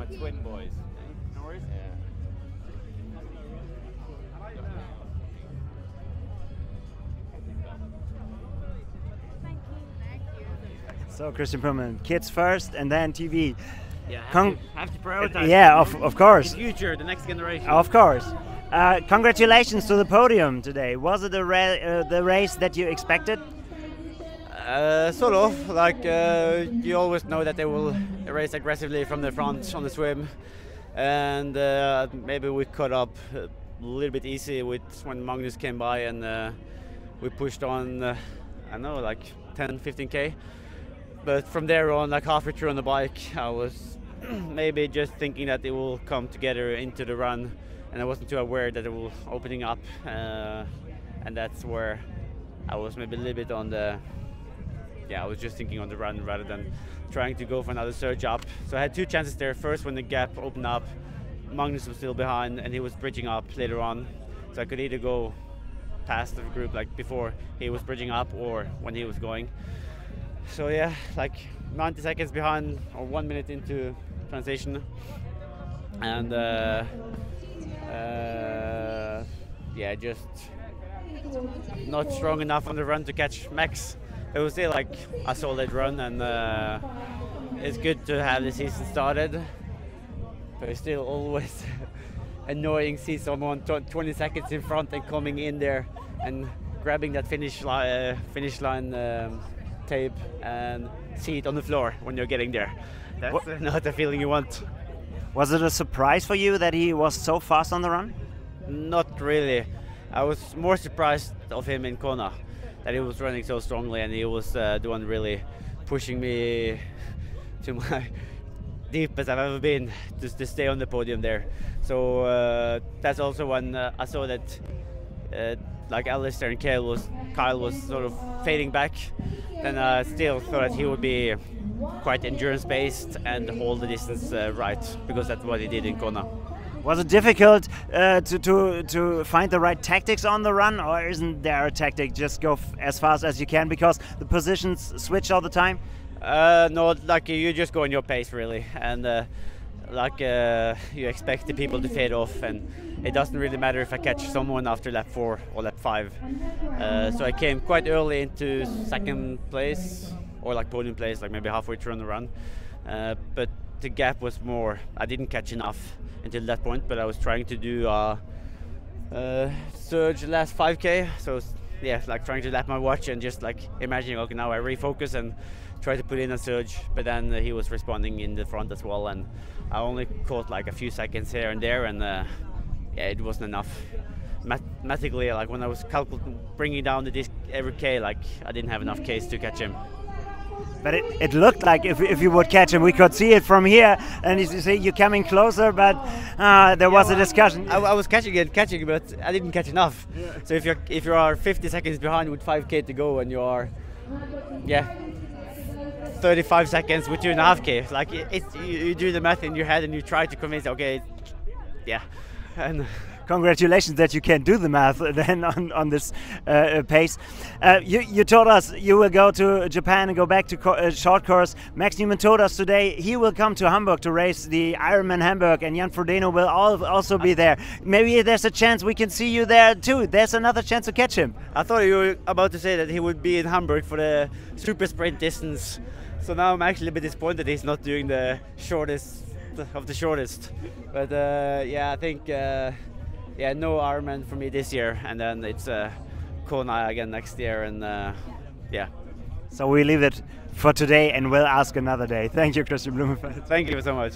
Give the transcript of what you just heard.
Twin boys. No worries. Yeah. So Christian Pulman, kids first and then TV. Yeah, Con- have to prioritize. Yeah, of course. The future, the next generation. Of course. Congratulations to the podium today. Was it the race that you expected? Sort of. Like you always know that they will race aggressively from the front on the swim, and maybe we caught up a little bit easy with when Magnus came by, and we pushed on. I don't know, like 10-15k. But from there on, like halfway through on the bike, I was maybe just thinking that it will come together into the run, and I wasn't too aware that it was opening up, and that's where I was maybe a little bit on the. Yeah, I was just thinking on the run rather than trying to go for another surge up. So I had two chances there. First, when the gap opened up, Magnus was still behind, and he was bridging up later on. So I could either go past the group like before he was bridging up, or when he was going. So yeah, like 90 seconds behind, or 1 minute into transition, and yeah, just not strong enough on the run to catch Max. It was still like a solid run, and it's good to have the season started, but it's still always annoying to see someone 20 seconds in front and coming in there and grabbing that finish line tape and see it on the floor when you're getting there. That's not the feeling you want. Was it a surprise for you that he was so fast on the run? Not really. I was more surprised of him in Kona, that he was running so strongly, and he was the one really pushing me to my deepest I've ever been to stay on the podium there. So that's also when I saw that like Alistair and Kyle was sort of fading back, then I still thought that he would be quite endurance-based and hold the distance right, because that's what he did in Kona. Was it difficult to find the right tactics on the run, or isn't there a tactic, just go as fast as you can because the positions switch all the time? No, like you just go on your pace really, and like you expect the people to fade off, and it doesn't really matter if I catch someone after lap 4 or lap 5. So I came quite early into second place, or like podium place, like maybe halfway through on the run, but the gap was more. I didn't catch enough until that point, but I was trying to do surge last 5k, so yeah, like trying to lap my watch and just like imagining, okay, now I refocus and try to put in a surge, but then he was responding in the front as well, and I only caught like a few seconds here and there, and yeah, it wasn't enough. Mathematically, like when I was bringing down the disc every k, like I didn't have enough Ks to catch him. But it looked like if you would catch him, we could see it from here, and you see you're coming closer, but there was a discussion. I was catching, but I didn't catch enough. Yeah. So if you are 50 seconds behind with 5k to go, and you are 35 seconds with 2.5k, like you do the math in your head and you try to convince, okay, yeah, and. Congratulations that you can do the math then on this pace. You told us you will go to Japan and go back to short course. Max Neumann told us today he will come to Hamburg to race the Ironman Hamburg, and Jan Frodeno will also be there. Maybe there's a chance we can see you there too. There's another chance to catch him. I thought you were about to say that he would be in Hamburg for the super sprint distance. So now I'm actually a bit disappointed he's not doing the shortest of the shortest. But yeah, I think yeah, no Ironman for me this year, and then it's Kona again next year, and yeah. So we leave it for today, and we'll ask another day. Thank you, Christian Blumenfeld. Thank you so much.